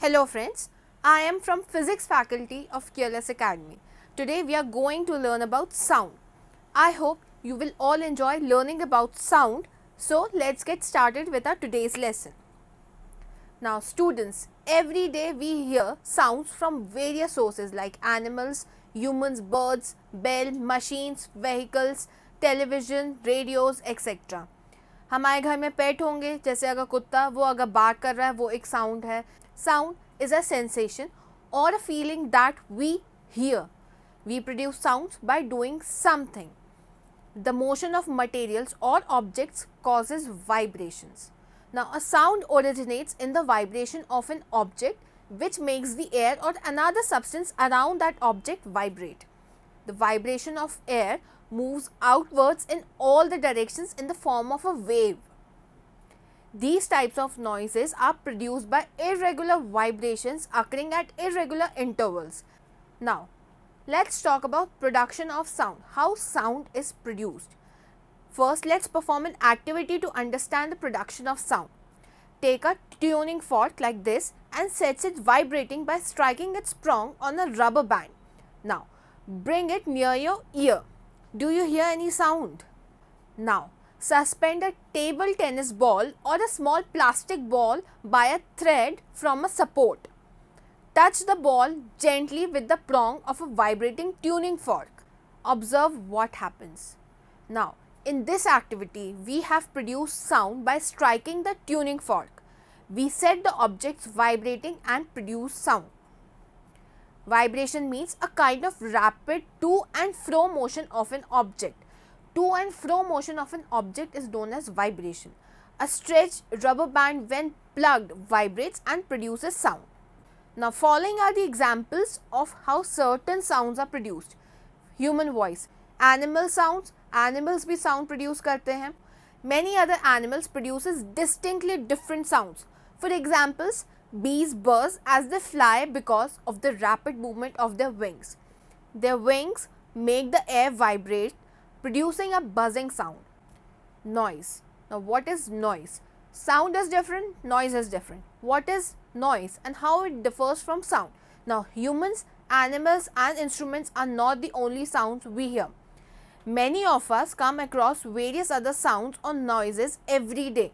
Hello friends, I am from Physics faculty of Careless Academy. Today we are going to learn about sound. I hope you will all enjoy learning about sound. So let's get started with our today's lesson. Now students, every day we hear sounds from various sources like animals, humans, birds, bell, machines, vehicles, television, radios, etc. हमारे घर में पेट होंगे, जैसे अगर कुत्ता वो अगर bark कर रहा है वो एक साउंड है. Sound is a sensation or a feeling that we hear. We produce sounds by doing something. The motion of materials or objects causes vibrations. Now, a sound originates in the vibration of an object which makes the air or another substance around that object vibrate. The vibration of air moves outwards in all the directions in the form of a wave. These types of noises are produced by irregular vibrations occurring at irregular intervals. Now, let's talk about production of sound, how sound is produced. First, let's perform an activity to understand the production of sound. Take a tuning fork like this and set it vibrating by striking its prong on a rubber band. Now, bring it near your ear. Do you hear any sound? Now, suspend a table tennis ball or a small plastic ball by a thread from a support. Touch the ball gently with the prong of a vibrating tuning fork. Observe what happens. Now, in this activity, we have produced sound by striking the tuning fork. We set the objects vibrating and produce sound. Vibration means a kind of rapid to and fro motion of an object. To and fro motion of an object is known as vibration. A stretched rubber band when plugged vibrates and produces sound. Now following are the examples of how certain sounds are produced. Human voice, animal sounds, animals भी sound produce करते हैं. Many other animals produces distinctly different sounds. For examples, bees buzz as they fly because of the rapid movement of their wings. Their wings make the air vibrate, producing a buzzing sound. Noise. Now what is noise? Sound is different, noise is different. What is noise and how it differs from sound? Now humans, animals and instruments are not the only sounds we hear. Many of us come across various other sounds or noises every day.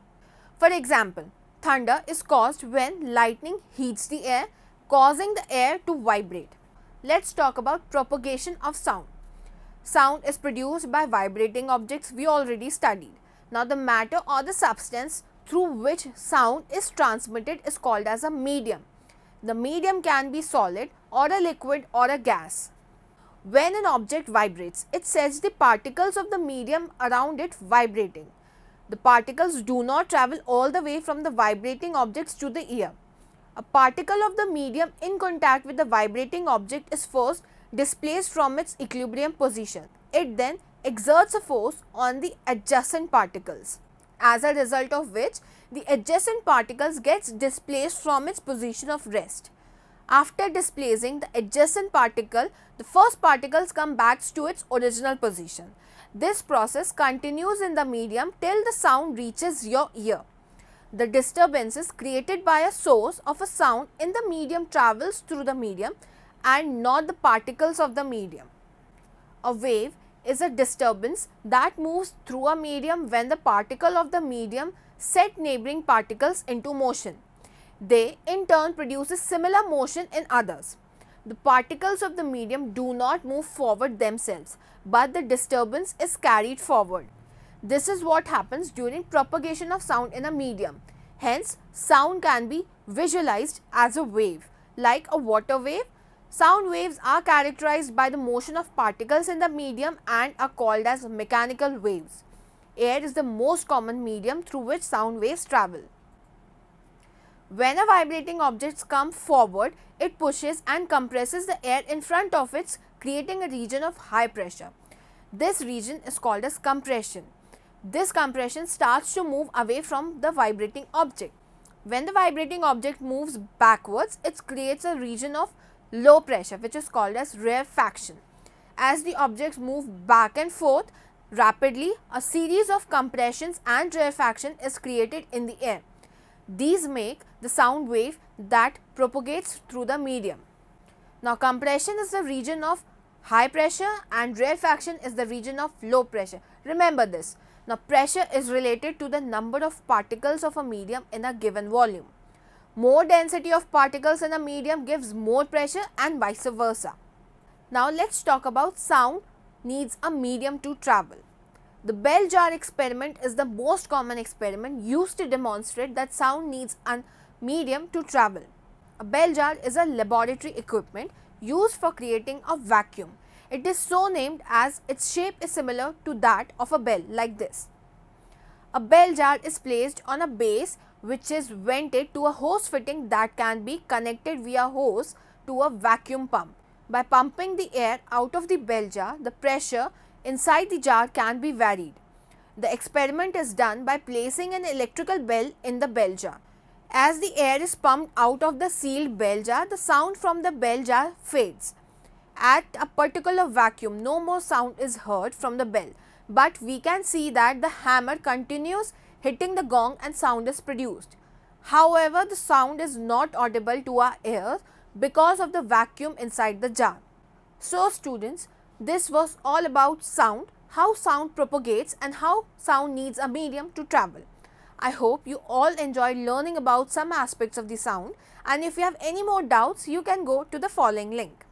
For example, thunder is caused when lightning heats the air, causing the air to vibrate. Let's talk about propagation of sound. Sound is produced by vibrating objects we already studied. Now the matter or the substance through which sound is transmitted is called as a medium. The medium can be solid or a liquid or a gas. When an object vibrates, it sets the particles of the medium around it vibrating. The particles do not travel all the way from the vibrating objects to the ear. A particle of the medium in contact with the vibrating object is first displaced from its equilibrium position. It then exerts a force on the adjacent particles, as a result of which the adjacent particles gets displaced from its position of rest. After displacing the adjacent particle, the first particles come back to its original position. This process continues in the medium till the sound reaches your ear. The disturbances created by a source of a sound in the medium travels through the medium and not the particles of the medium. A wave is a disturbance that moves through a medium when the particle of the medium set neighboring particles into motion. They in turn produces similar motion in others. The particles of the medium do not move forward themselves, but the disturbance is carried forward. This is what happens during propagation of sound in a medium. Hence, sound can be visualized as a wave. Like a water wave, sound waves are characterized by the motion of particles in the medium and are called as mechanical waves. Air is the most common medium through which sound waves travel. When a vibrating object comes forward, it pushes and compresses the air in front of it, creating a region of high pressure. This region is called as compression. This compression starts to move away from the vibrating object. When the vibrating object moves backwards, it creates a region of low pressure, which is called as rarefaction. As the objects move back and forth rapidly, a series of compressions and rarefaction is created in the air. These make the sound wave that propagates through the medium. Now, compression is the region of high pressure and rarefaction is the region of low pressure. Remember this. Now, pressure is related to the number of particles of a medium in a given volume. More density of particles in a medium gives more pressure and vice versa. Now, let's talk about sound needs a medium to travel. The bell jar experiment is the most common experiment used to demonstrate that sound needs a medium to travel. A bell jar is a laboratory equipment used for creating a vacuum. It is so named as its shape is similar to that of a bell, like this. A bell jar is placed on a base which is vented to a hose fitting that can be connected via hose to a vacuum pump. By pumping the air out of the bell jar, the pressure inside the jar can be varied. The experiment is done by placing an electrical bell in the bell jar. As the air is pumped out of the sealed bell jar, the sound from the bell jar fades. At a particular vacuum, no more sound is heard from the bell, but we can see that the hammer continues hitting the gong and sound is produced. However, the sound is not audible to our ears because of the vacuum inside the jar. So students, this was all about sound, how sound propagates and how sound needs a medium to travel. I hope you all enjoyed learning about some aspects of the sound, and if you have any more doubts, you can go to the following link.